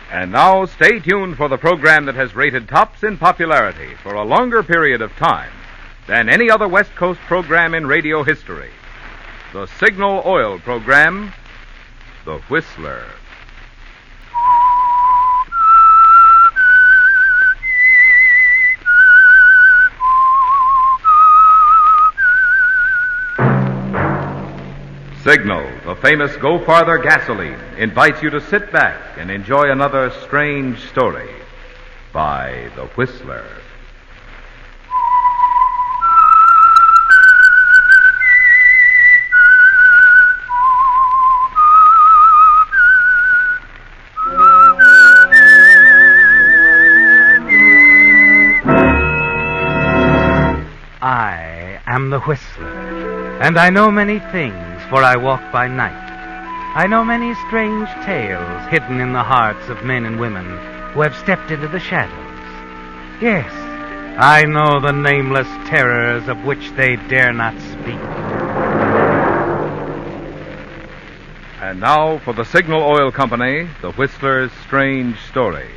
And now, stay tuned for the program that has rated tops in popularity for a longer period of time than any other West Coast program in radio history. The Signal Oil program, The Whistler. Signal, the famous Go Farther gasoline, invites you to sit back and enjoy another strange story by The Whistler. I am the Whistler, and I know many things, for I walk by night. I know many strange tales hidden in the hearts of men and women who have stepped into the shadows. Yes, I know the nameless terrors of which they dare not speak. And now for the Signal Oil Company, The Whistler's strange story,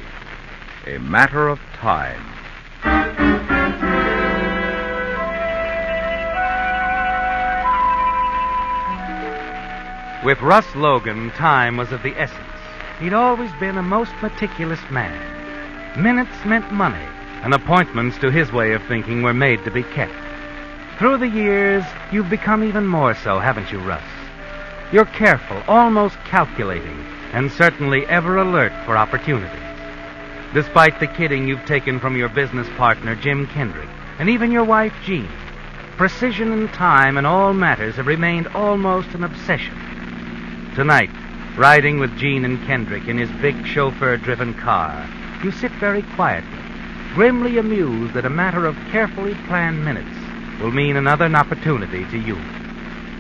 A Matter of Time. With Russ Logan, time was of the essence. He'd always been a most meticulous man. Minutes meant money, and appointments, to his way of thinking, were made to be kept. Through the years, you've become even more so, haven't you, Russ? You're careful, almost calculating, and certainly ever alert for opportunities. Despite the kidding you've taken from your business partner, Jim Kendrick, and even your wife, Jean, precision and time in all matters have remained almost an obsession. Tonight, riding with Jean and Kendrick in his big chauffeur-driven car, you sit very quietly, grimly amused that a matter of carefully planned minutes will mean another opportunity to you.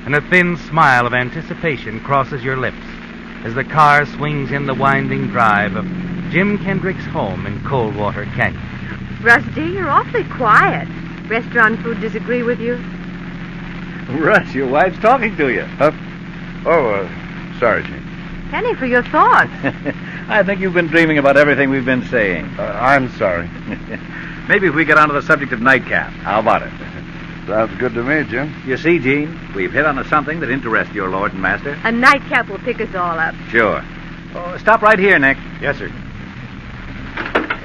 And a thin smile of anticipation crosses your lips as the car swings in the winding drive of Jim Kendrick's home in Coldwater Canyon. Russ, dear, you're awfully quiet. Restaurant food disagree with you? Russ, your wife's talking to you. Sorry, Jean. Penny, for your thoughts. I think you've been dreaming about everything we've been saying. I'm sorry. Maybe if we get onto the subject of nightcap. How about it? Sounds good to me, Jim. You see, Jean, we've hit on something that interests your lord and master. A nightcap will pick us all up. Sure. Oh, stop right here, Nick. Yes, sir.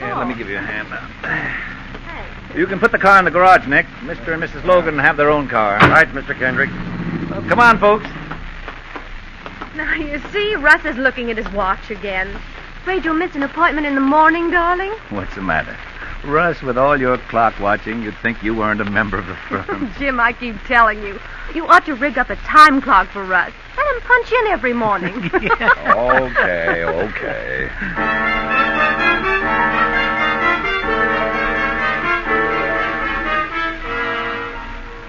Yeah, let me give you a hand now. Hey. You can put the car in the garage, Nick. Mr. and Mrs. Logan have their own car. All right, Mr. Kendrick. Well, come on, folks. Now, you see, Russ is looking at his watch again. Afraid you'll miss an appointment in the morning, darling? What's the matter? Russ, with all your clock watching, you'd think you weren't a member of the firm. Jim, I keep telling you, you ought to rig up a time clock for Russ. Let him punch in every morning. Okay.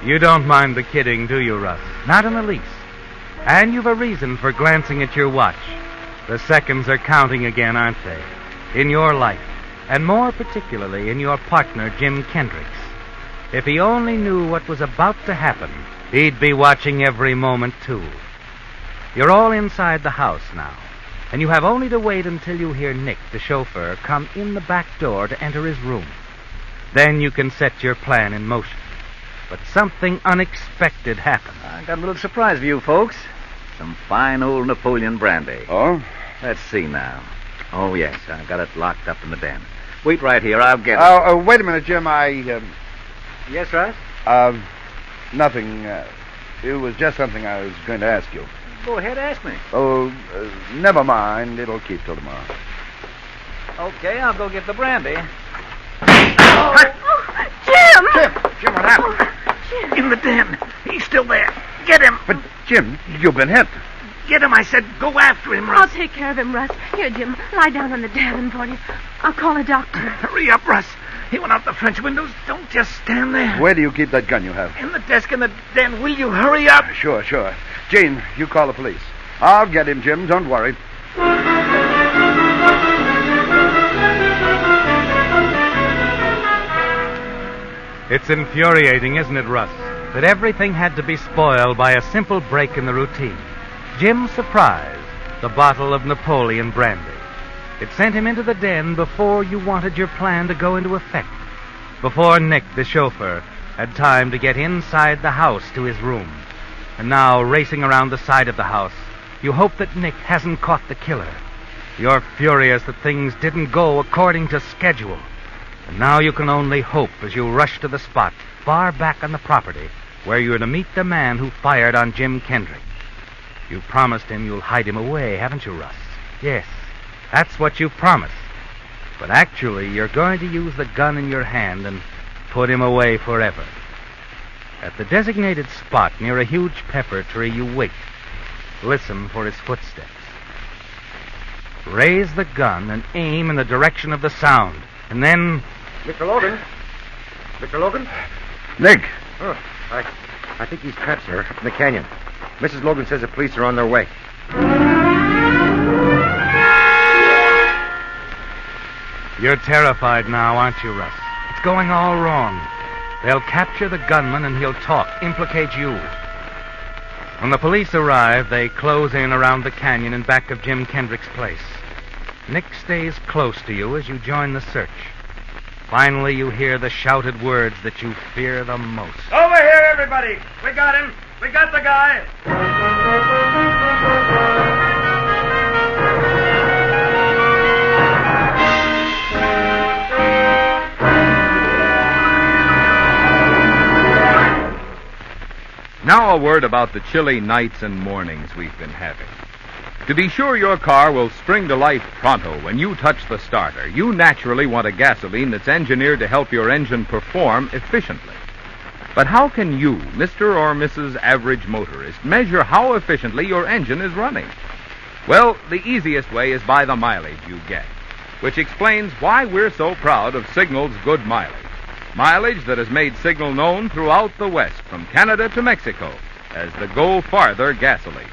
You don't mind the kidding, do you, Russ? Not in the least. And you've a reason for glancing at your watch. The seconds are counting again, aren't they? In your life, and more particularly in your partner, Jim Kendrick's. If he only knew what was about to happen, he'd be watching every moment, too. You're all inside the house now, and you have only to wait until you hear Nick, the chauffeur, come in the back door to enter his room. Then you can set your plan in motion. But something unexpected happened. I got a little surprise for you, folks. Some fine old Napoleon brandy. Oh? Let's see now. Oh, yes, I got it locked up in the den. Wait right here, I'll get it. Wait a minute, Jim. Yes, Russ? Nothing. It was just something I was going to ask you. Go ahead, ask me. Never mind. It'll keep till tomorrow. Okay, I'll go get the brandy. Jim! Jim, what happened? Jim! In the den. He's still there. Get him. But, Jim, you've been hit. Get him, I said. Go after him, I'll Russ. take care of him, Russ. Here, Jim, lie down on the davenport. I'll call a doctor. Hurry up, Russ. He went out the French windows. Don't just stand there. Where do you keep that gun you have? In the desk in the den. Will you hurry up? Sure. Jane, you call the police. I'll get him, Jim. Don't worry. It's infuriating, isn't it, Russ, that everything had to be spoiled by a simple break in the routine. Jim's surprise, the bottle of Napoleon brandy. It sent him into the den before you wanted your plan to go into effect. Before Nick, the chauffeur, had time to get inside the house to his room. And now, racing around the side of the house, you hope that Nick hasn't caught the killer. You're furious that things didn't go according to schedule. And now you can only hope as you rush to the spot, far back on the property, where you're to meet the man who fired on Jim Kendrick. You promised him you'll hide him away, haven't you, Russ? Yes, that's what you promised. But actually, you're going to use the gun in your hand and put him away forever. At the designated spot near a huge pepper tree, you wait. Listen for his footsteps. Raise the gun and aim in the direction of the sound. And then... Mr. Logan? Mr. Logan? Nick. Oh, I think he's trapped, sir, in the canyon. Mrs. Logan says the police are on their way. You're terrified now, aren't you, Russ? It's going all wrong. They'll capture the gunman and he'll talk, implicate you. When the police arrive, they close in around the canyon in back of Jim Kendrick's place. Nick stays close to you as you join the search. Finally, you hear the shouted words that you fear the most. Over here, everybody! We got him! We got the guy! Now a word about the chilly nights and mornings we've been having. To be sure your car will spring to life pronto when you touch the starter, you naturally want a gasoline that's engineered to help your engine perform efficiently. But how can you, Mr. or Mrs. Average Motorist, measure how efficiently your engine is running? Well, the easiest way is by the mileage you get, which explains why we're so proud of Signal's good mileage. Mileage that has made Signal known throughout the West, from Canada to Mexico, as the Go Farther gasoline.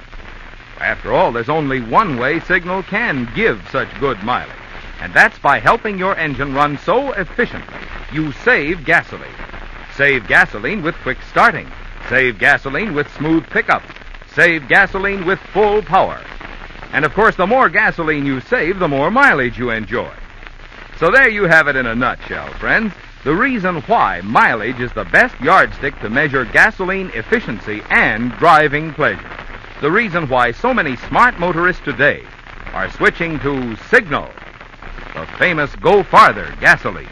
After all, there's only one way Signal can give such good mileage, and that's by helping your engine run so efficiently you save gasoline. Save gasoline with quick starting. Save gasoline with smooth pickup. Save gasoline with full power. And of course, the more gasoline you save, the more mileage you enjoy. So there you have it in a nutshell, friends. The reason why mileage is the best yardstick to measure gasoline efficiency and driving pleasure. The reason why so many smart motorists today are switching to Signal, the famous Go Farther gasoline.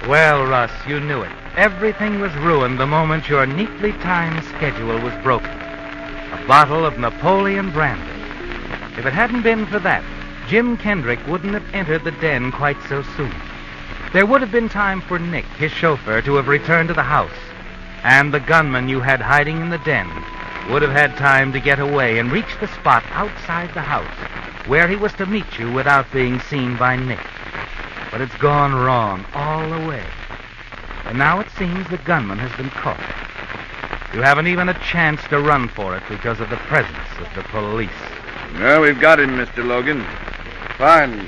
Well, Russ, you knew it. Everything was ruined the moment your neatly timed schedule was broken. A bottle of Napoleon brandy. If it hadn't been for that, Jim Kendrick wouldn't have entered the den quite so soon. There would have been time for Nick, his chauffeur, to have returned to the house. And the gunman you had hiding in the den would have had time to get away and reach the spot outside the house where he was to meet you without being seen by Nick. But it's gone wrong all the way. And now it seems the gunman has been caught. You haven't even a chance to run for it because of the presence of the police. Well, we've got him, Mr. Logan. Fine.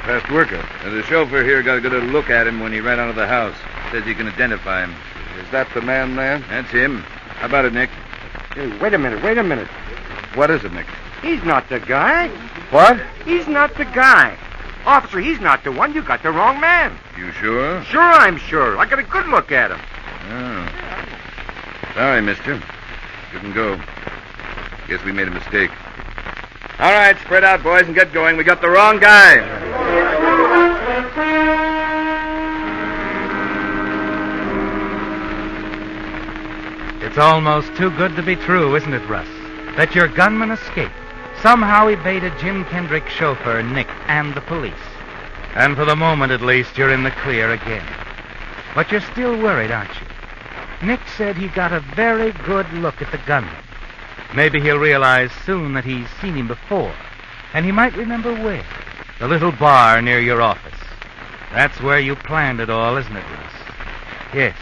Fast worker. The chauffeur here got a good look at him when he ran out of the house. Says he can identify him. Is that the man there? That's him. How about it, Nick? Hey, wait a minute. What is it, Nick? He's not the guy. What? He's not the guy. Officer, he's not the one. You got the wrong man. You sure? Sure, I'm sure. I got a good look at him. Oh. Sorry, mister. You can go. Guess we made a mistake. All right, spread out, boys, and get going. We got the wrong guy. It's almost too good to be true, isn't it, Russ? That your gunman escaped. Somehow evaded Jim Kendrick's chauffeur, Nick, and the police. And for the moment, at least, you're in the clear again. But you're still worried, aren't you? Nick said he got a very good look at the gunman. Maybe he'll realize soon that he's seen him before. And he might remember where. The little bar near your office. That's where you planned it all, isn't it, Russ? Yes.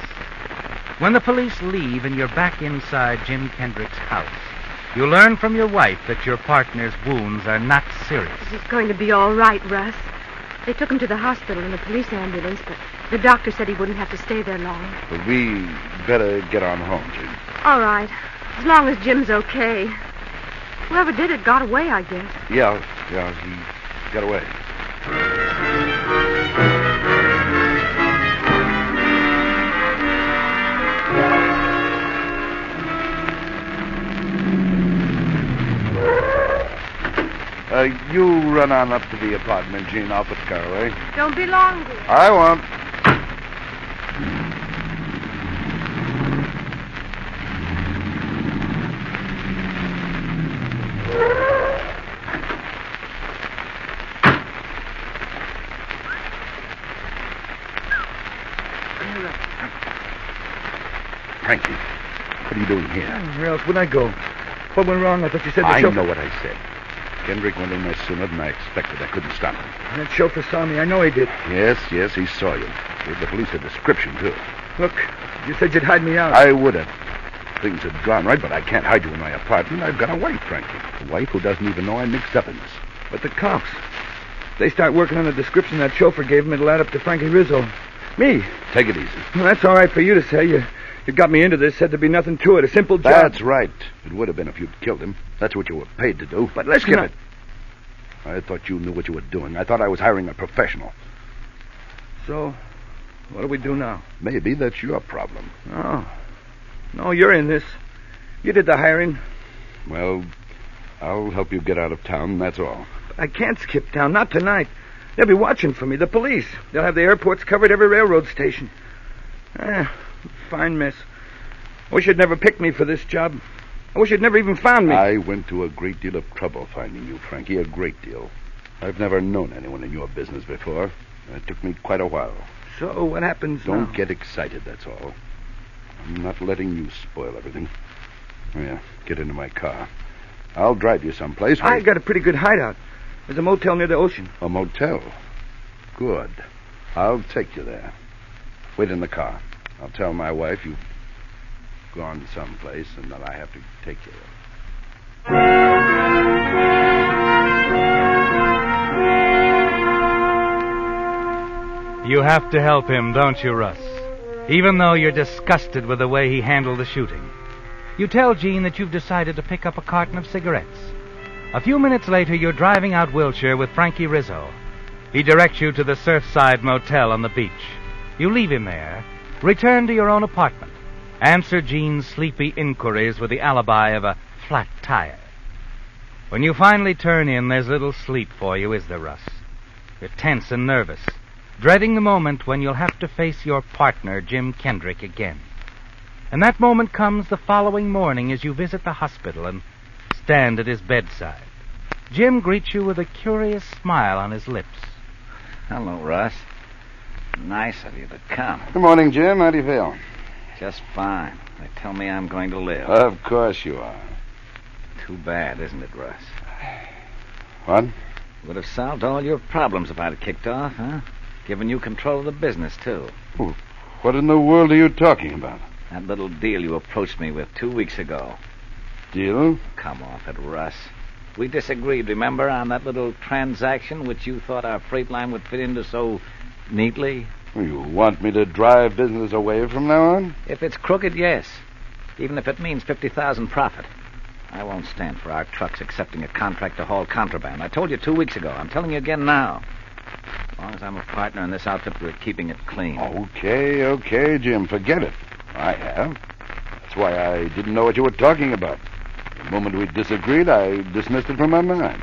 When the police leave and you're back inside Jim Kendrick's house, You learn from your wife that your partner's wounds are not serious. He's going to be all right, Russ. They took him to the hospital in a police ambulance, but the doctor said he wouldn't have to stay there long. But we better get on home, Jim. All right. As long as Jim's okay. Whoever did it got away, I guess. Yeah, he got away. You run on up to the apartment, Gene. I'll put the car away. Don't be long, dear. I won't. Frankie, what are you doing here? Where else would I go? What went wrong? I thought you said the I chauffeur... know what I said. Kendrick went in there sooner than I expected. I couldn't stop him. And that chauffeur saw me. I know he did. Yes, he saw you. Gave the police a description, too. Look, you said you'd hide me out. I would have. Things had gone right, but I can't hide you in my apartment. I've got a wife, Frankie. A wife who doesn't even know I'm mixed up in this. But the cops, they start working on the description that chauffeur gave him. It'll add up to Frankie Rizzo. Me. Take it easy. Well, that's all right for you to say. You got me into this, said there'd be nothing to it. A simple job. That's right. It would have been if you'd killed him. That's what you were paid to do. But let's skip not... it. I thought you knew what you were doing. I thought I was hiring a professional. So, what do we do now? Maybe that's your problem. Oh. No, you're in this. You did the hiring. Well, I'll help you get out of town, that's all. But I can't skip town. Not tonight. They'll be watching for me. The police. They'll have the airports covered, every railroad station. Fine mess. I wish you'd never picked me for this job. I wish you'd never even found me. I went to a great deal of trouble finding you, Frankie, a great deal. I've never known anyone in your business before. It took me quite a while. So what happens now? Don't get excited, that's all. I'm not letting you spoil everything. Yeah, get into my car. I'll drive you someplace. I got a pretty good hideout. There's a motel near the ocean. A motel? Good. I'll take you there. Wait in the car. I'll tell my wife you've gone someplace and that I have to take you there. You have to help him, don't you, Russ? Even though you're disgusted with the way he handled the shooting. You tell Gene that you've decided to pick up a carton of cigarettes. A few minutes later, you're driving out Wilshire with Frankie Rizzo. He directs you to the Surfside Motel on the beach. You leave him there, return to your own apartment, answer Gene's sleepy inquiries with the alibi of a flat tire. When you finally turn in, there's little sleep for you, is there, Russ? You're tense and nervous, dreading the moment when you'll have to face your partner, Jim Kendrick, again. And that moment comes the following morning as you visit the hospital and stand at his bedside. Jim greets you with a curious smile on his lips. Hello, Russ. Nice of you to come. Good morning, Jim. How do you feel? Just fine. They tell me I'm going to live. Of course you are. Too bad, isn't it, Russ? What? Would have solved all your problems if I'd have kicked off, huh? Given you control of the business, too. Ooh, what in the world are you talking about? That little deal you approached me with 2 weeks ago. Deal? Come off it, Russ. We disagreed, remember, on that little transaction which you thought our freight line would fit into so neatly? You want me to drive business away from now on? If it's crooked, yes. Even if it means 50,000 profit. I won't stand for our trucks accepting a contract to haul contraband. I told you 2 weeks ago. I'm telling you again now. As long as I'm a partner in this outfit, we're keeping it clean. Okay, Jim. Forget it. I have. That's why I didn't know what you were talking about. The moment we disagreed, I dismissed it from my mind.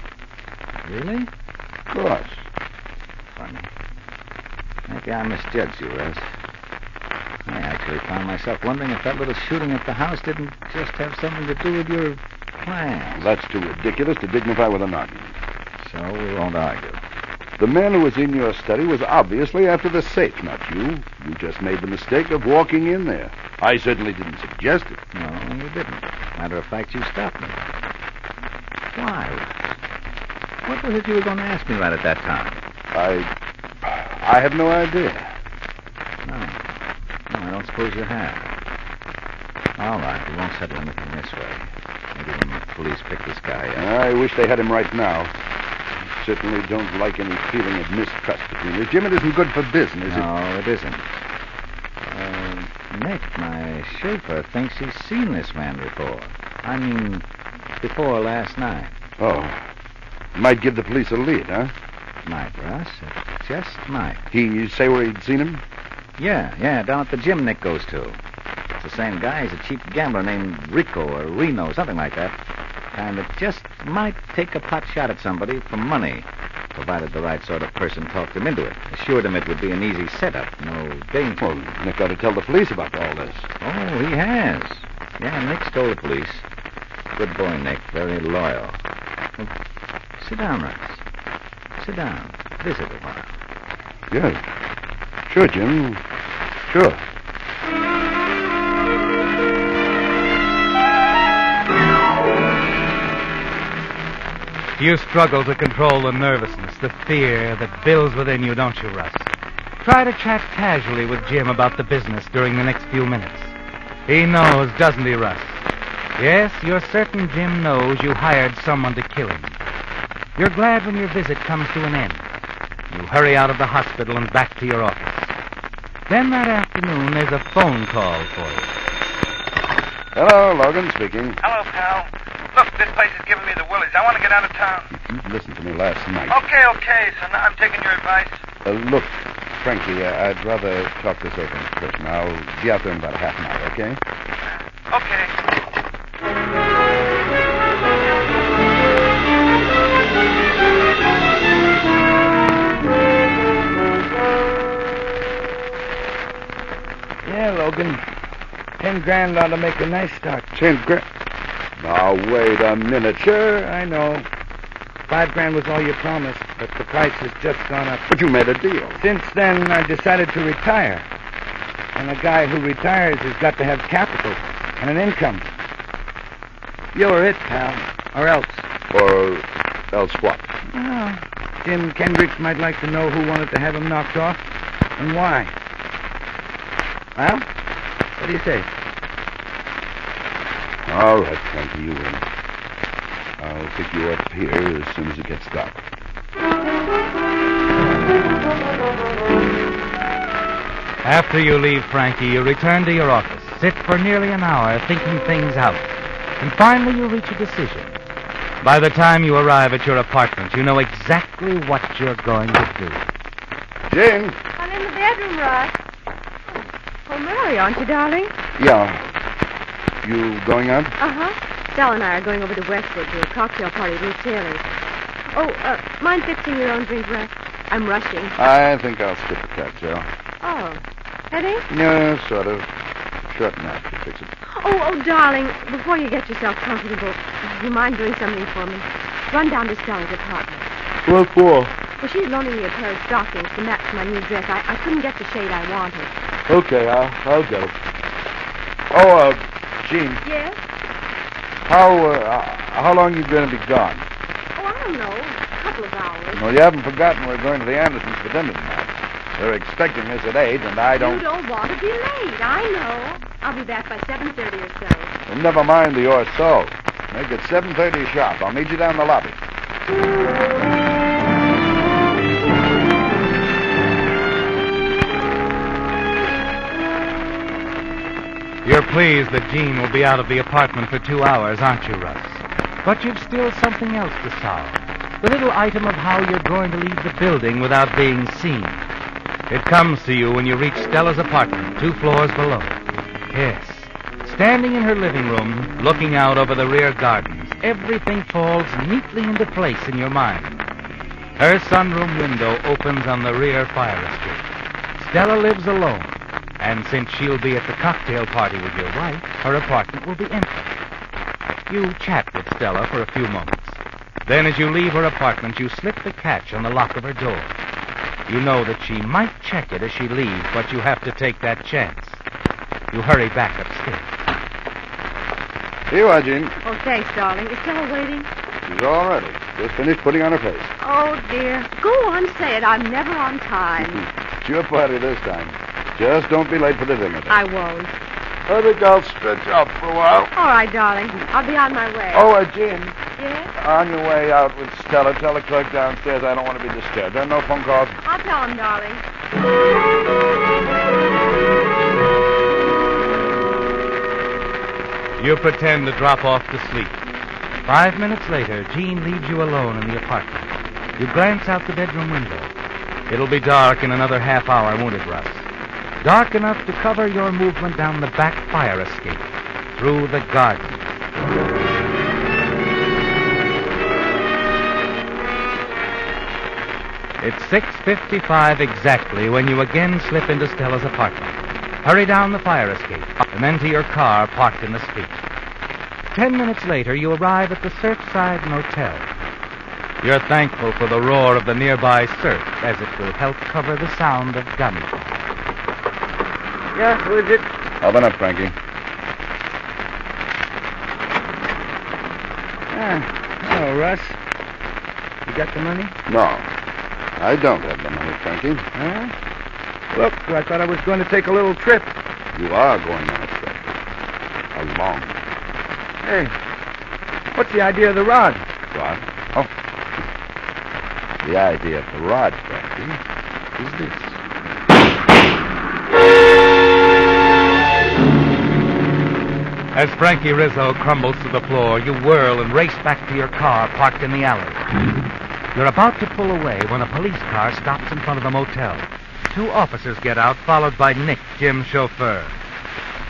Really? Of course. Funny. Maybe I misjudged you, Russ. I actually found myself wondering if that little shooting at the house didn't just have something to do with your plans. That's too ridiculous to dignify with an argument. So we won't argue. The man who was in your study was obviously after the safe, not you. You just made the mistake of walking in there. I certainly didn't suggest it. No, you didn't. Matter of fact, you stopped me. Why? What was it you were going to ask me right at that time? I have no idea. No, I don't suppose you have. All right, we won't settle anything this way. Maybe when you police pick this guy up. I wish they had him right now. I certainly don't like any feeling of mistrust between us. Jim, it isn't good for business. No, it isn't. Nick, my chauffeur, thinks he's seen this man before. I mean, before last night. Oh. Might give the police a lead, huh? Might, Russ. It just might. He say where he'd seen him? Yeah, down at the gym Nick goes to. It's the same guy. He's a cheap gambler named Rico or Reno, something like that. And it just might take a pot shot at somebody for money, provided the right sort of person talked him into it. Assured him it would be an easy setup, no danger. Well, Nick ought to tell the police about all this. Oh, he has. Yeah, Nick's told the police. Good boy, Nick. Very loyal. Well, sit down, Russ. Sit down. Visit a while. Yeah. Sure, Jim. Sure. You struggle to control the nervousness, the fear that builds within you, don't you, Russ? Try to chat casually with Jim about the business during the next few minutes. He knows, doesn't he, Russ? Yes, you're certain Jim knows you hired someone to kill him. You're glad when your visit comes to an end. You hurry out of the hospital and back to your office. Then that afternoon, there's a phone call for you. Hello, Logan speaking. Hello, pal. Look, this place is giving me the willies. I want to get out of town. You listened to me last night. Okay. So now I'm taking your advice. Look, Frankie, I'd rather talk this over in person. I'll be out there in about half an hour, okay? Okay. Yeah, Logan. 10 grand ought to make a nice start. 10 grand? Now, wait a minute. Sure, I know. 5 grand was all you promised, but the price has just gone up. But you made a deal. Since then, I decided to retire. And a guy who retires has got to have capital and an income. You're it, pal. Or else. Or else what? Well, Jim Kendricks might like to know who wanted to have him knocked off and why. Well, what do you say? All right, Frankie, you win. I'll pick you up here as soon as it gets dark. After you leave Frankie, you return to your office, sit for nearly an hour thinking things out, and finally you reach a decision. By the time you arrive at your apartment, you know exactly what you're going to do. Jane? I'm in the bedroom, Russ. Oh, Mary, aren't you, darling? Yeah. You going out? Uh-huh. Stella and I are going over to Westwood to a cocktail party at Ruth Taylor's. Oh, mind fixing your own drink, Russ? I'm rushing. I think I'll skip the cocktail. Oh. Headache? No, sort of. Short nap to fix it. Oh, darling, before you get yourself comfortable, you mind doing something for me? Run down to Stella's apartment. What for? Well, she's loaning me a pair of stockings to match my new dress. I couldn't get the shade I wanted. Okay, I'll go. Oh, Gene. Yes? How long you going to be gone? Oh, I don't know. A couple of hours. Well, you haven't forgotten we're going to the Andersons for dinner tonight. They're expecting us at 8, and I don't... You don't want to be late. I know. I'll be back by 7:30 or so. Well, never mind the or so. Make it 7:30 sharp. I'll meet you down in the lobby. You're pleased that Jean will be out of the apartment for 2 hours, aren't you, Russ? But you've still something else to solve. The little item of how you're going to leave the building without being seen. It comes to you when you reach Stella's apartment, 2 floors below. Yes. Standing in her living room, looking out over the rear gardens, everything falls neatly into place in your mind. Her sunroom window opens on the rear fire escape. Stella lives alone. And since she'll be at the cocktail party with your wife, her apartment will be empty. You chat with Stella for a few moments. Then as you leave her apartment, you slip the catch on the lock of her door. You know that she might check it as she leaves, but you have to take that chance. You hurry back upstairs. Here you are, Jean. Oh, thanks, darling. Is Stella waiting? She's all ready. Just finished putting on her face. Oh, dear. Go on, say it. I'm never on time. It's your party this time. Just don't be late for the dinner. I won't. I think I'll stretch out for a while. All right, darling. I'll be on my way. Oh, Jean, Yes? on your way out with Stella, tell the clerk downstairs I don't want to be disturbed. There are no phone calls. I'll tell him, darling. You pretend to drop off to sleep. 5 minutes later, Jean leaves you alone in the apartment. You glance out the bedroom window. It'll be dark in another half hour, won't it, Russ? Dark enough to cover your movement down the back fire escape, through the garden. It's 6:55 exactly when you again slip into Stella's apartment. Hurry down the fire escape, and then to your car parked in the street. 10 minutes later, you arrive at the Surfside Motel. You're thankful for the roar of the nearby surf, as it will help cover the sound of gunfire. Yeah, who is it? Open up, Frankie. Hello, Russ. You got the money? No, I don't have the money, Frankie. Huh? Look, I thought I was going to take a little trip. You are going on a trip. A long Hey, what's the idea of the rod? rod. Oh. The idea of the rod, Frankie, is this. As Frankie Rizzo crumbles to the floor, you whirl and race back to your car parked in the alley. You're about to pull away when a police car stops in front of the motel. 2 officers get out, followed by Nick, Jim's chauffeur.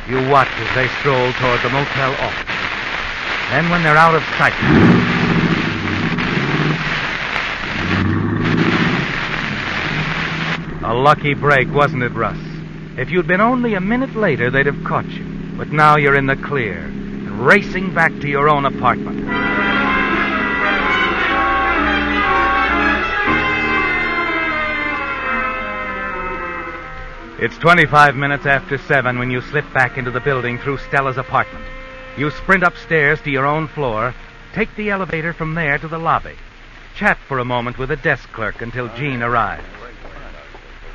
You watch as they stroll toward the motel office. Then when they're out of sight... A lucky break, wasn't it, Russ? If you'd been only a minute later, they'd have caught you. But now you're in the clear, racing back to your own apartment. It's 25 minutes after 7 when you slip back into the building through Stella's apartment. You sprint upstairs to your own floor, take the elevator from there to the lobby. Chat for a moment with a desk clerk until Jean arrives.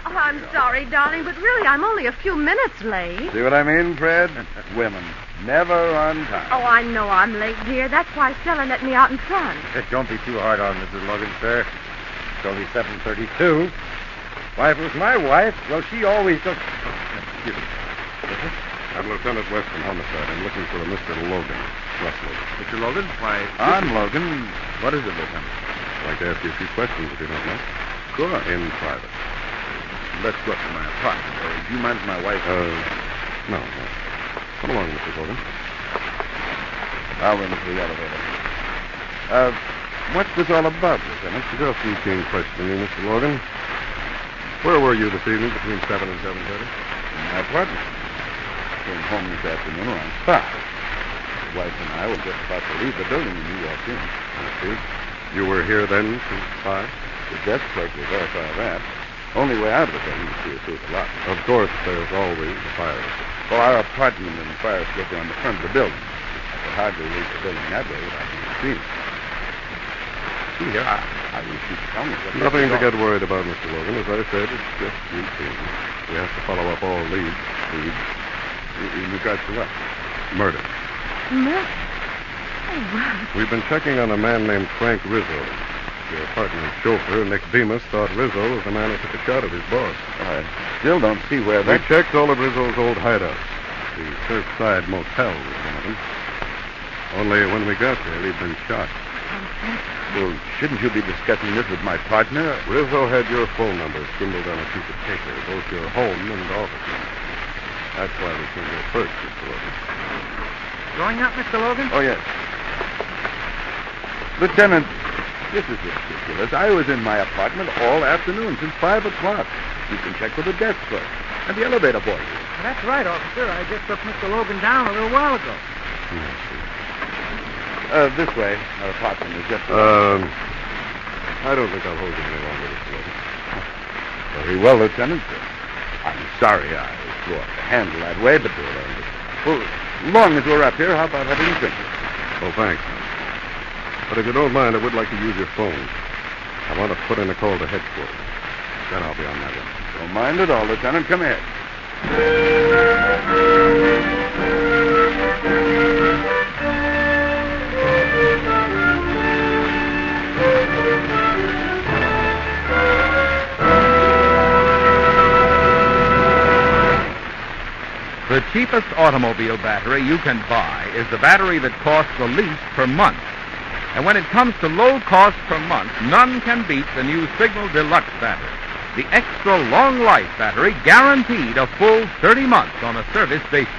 Oh, I'm sorry, darling, but really, I'm only a few minutes late. See what I mean, Fred? Women. Never on time. Oh, I know I'm late, dear. That's why Stella let me out in front. Don't be too hard on Mrs. Logan, sir. It's only 7:32. Why, if it was my wife, well, she always took... Excuse me. I'm Lieutenant West from Homicide. I'm looking for a Mr. Logan. Russ Logan. Mr. Logan, why... I'm Logan. What is it, Lieutenant? I'd like to ask you a few questions, if you don't mind. Sure. In private. Let's go up to my apartment. Do you mind if my wife... No. Come along, Mr. Logan. I'll run into the elevator. What's this all about, Lieutenant? Just routine questioning you, Mr. Logan. Where were you this evening between 7 and 7:30? In my apartment. Came home this afternoon around 5. The wife and I were just about to leave the building when you walked in. I see. You were here then since 5? The desk clerk will verify that. Only way out of the building is through the lot. Of course, there's always the fire escape. Well, our apartment and the fire escape are on the front of the building. I could hardly leave the building that way without being seen. See here, I wish you'd tell me what... Nothing to get worried about, Mr. Logan. As I said, it's just routine. We have to follow up all leads. In regards to what? Murder. Murder? Oh, wow. We've been checking on a man named Frank Rizzo. Your partner's chauffeur, Nick Bemis, thought Rizzo was the man who took a shot at his boss. I still don't see where We that... checked all of Rizzo's old hideouts. The Surfside Motel was one of them. Only when we got there, he'd been shot. Well, shouldn't you be discussing this with my partner? Rizzo had your phone number scribbled on a piece of paper, both your home and office number. That's why we came here first, Mr. Logan. Going up, Mr. Logan? Oh, yes. Lieutenant, this is ridiculous. I was in my apartment all afternoon, since 5 o'clock. You can check with the desk clerk and the elevator boy. That's right, officer. I just took Mr. Logan down a little while ago. This way. Our apartment is just... I don't think I'll hold you any longer, Mr. Logan. Very well, Lieutenant. I'm sorry I threw off the handle that way, but well, as long as we're up here, how about having a drink? Oh, thanks. But if you don't mind, I would like to use your phone. I want to put in a call to headquarters. Then I'll be on my way. Don't mind at all, Lieutenant. Come here. The cheapest automobile battery you can buy is the battery that costs the least per month. And when it comes to low cost per month, none can beat the new Signal Deluxe battery. The extra long life battery guaranteed a full 30 months on a service basis.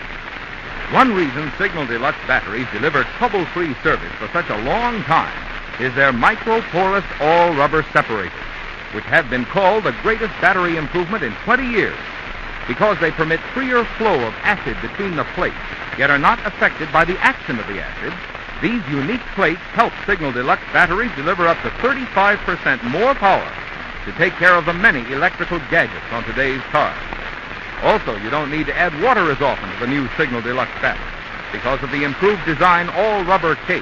One reason Signal Deluxe batteries deliver trouble-free service for such a long time is their micro-porous all-rubber separators, which have been called the greatest battery improvement in 20 years because they permit freer flow of acid between the plates, yet are not affected by the action of the acid. These unique plates help Signal Deluxe batteries deliver up to 35% more power to take care of the many electrical gadgets on today's cars. Also, you don't need to add water as often to the new Signal Deluxe battery because of the improved design all-rubber case.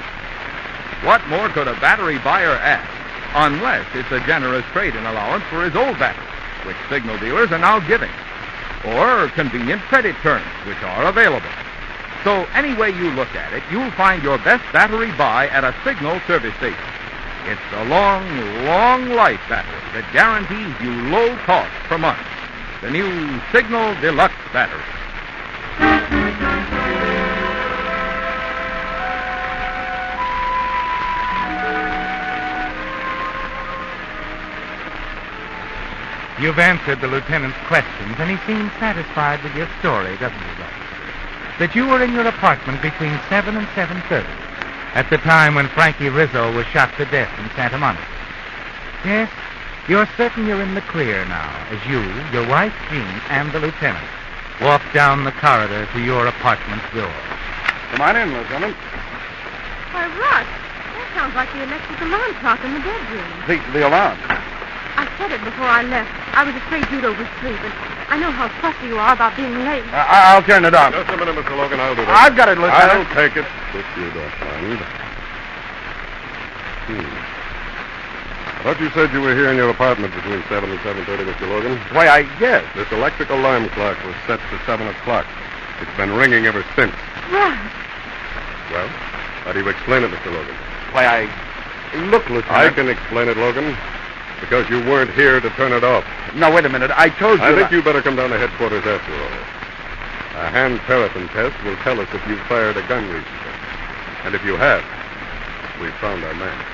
What more could a battery buyer ask, unless it's a generous trade-in allowance for his old battery, which Signal dealers are now giving, or convenient credit terms, which are available. So any way you look at it, you'll find your best battery buy at a Signal service station. It's the long, long life battery that guarantees you low cost per month. The new Signal Deluxe battery. You've answered the lieutenant's questions, and he seems satisfied with your story, doesn't he, Russ? That you were in your apartment between 7 and 7:30, at the time when Frankie Rizzo was shot to death in Santa Monica. Yes, you're certain you're in the clear now, as you, your wife Jean, and the lieutenant walk down the corridor to your apartment door. Come on in, Lieutenant. Why, Russ, that sounds like the electric alarm clock in the bedroom. The alarm. I said it before I left. I was afraid you'd oversleep, and I know how fussy you are about being late. I'll turn it on. Just a minute, Mr. Logan. I'll do that. I've got it, Lieutenant. I'll take it if you don't mind. I thought you said you were here in your apartment between 7 and 7:30, Mr. Logan. Why, yes. This electric alarm clock was set to 7 o'clock. It's been ringing ever since. Russ, Well, how do you explain it, Mr. Logan? Why, Look, Lieutenant. I can explain it, Logan, because you weren't here to turn it off. No, wait a minute. I told you... I think you better come down to headquarters after all. A hand paraffin test will tell us if you've fired a gun recently. And if you have, we've found our man.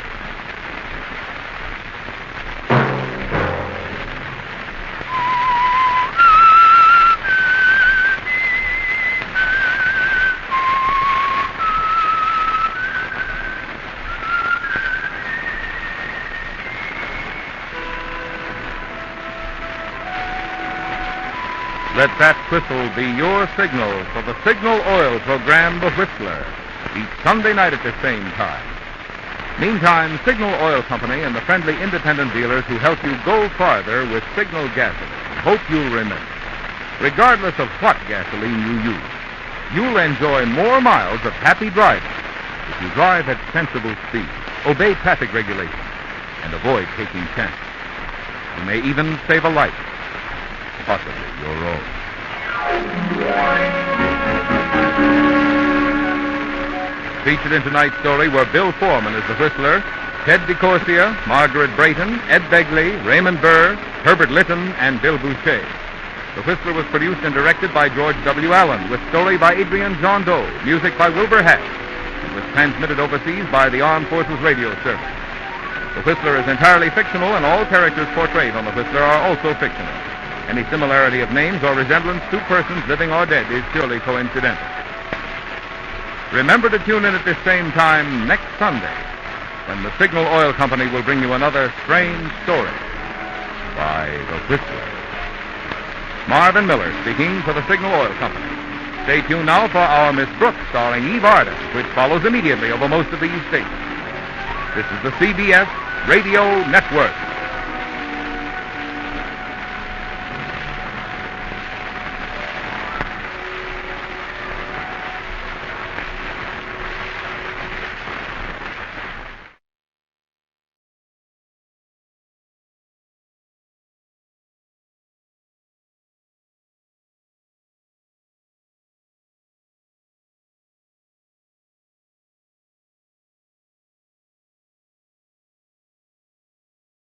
Let that whistle be your signal for the Signal Oil program, The Whistler, each Sunday night at the same time. Meantime, Signal Oil Company and the friendly independent dealers who help you go farther with Signal gasoline hope you'll remember, regardless of what gasoline you use, you'll enjoy more miles of happy driving if you drive at sensible speed, obey traffic regulations, and avoid taking chances. You may even save a life. Possibly your own. Featured in tonight's story were Bill Foreman as the Whistler, Ted DeCorsia, Margaret Brayton, Ed Begley, Raymond Burr, Herbert Litton, and Bill Boucher. The Whistler was produced and directed by George W. Allen, with story by Adrian John Doe, music by Wilbur Hatch, and was transmitted overseas by the Armed Forces Radio Service. The Whistler is entirely fictional, and all characters portrayed on The Whistler are also fictional. Any similarity of names or resemblance to persons living or dead is purely coincidental. Remember to tune in at this same time next Sunday, when the Signal Oil Company will bring you another strange story by The Whistler. Marvin Miller speaking for the Signal Oil Company. Stay tuned now for our Miss Brooks, starring Eve Arden, which follows immediately over most of these stations. This is the CBS Radio Network.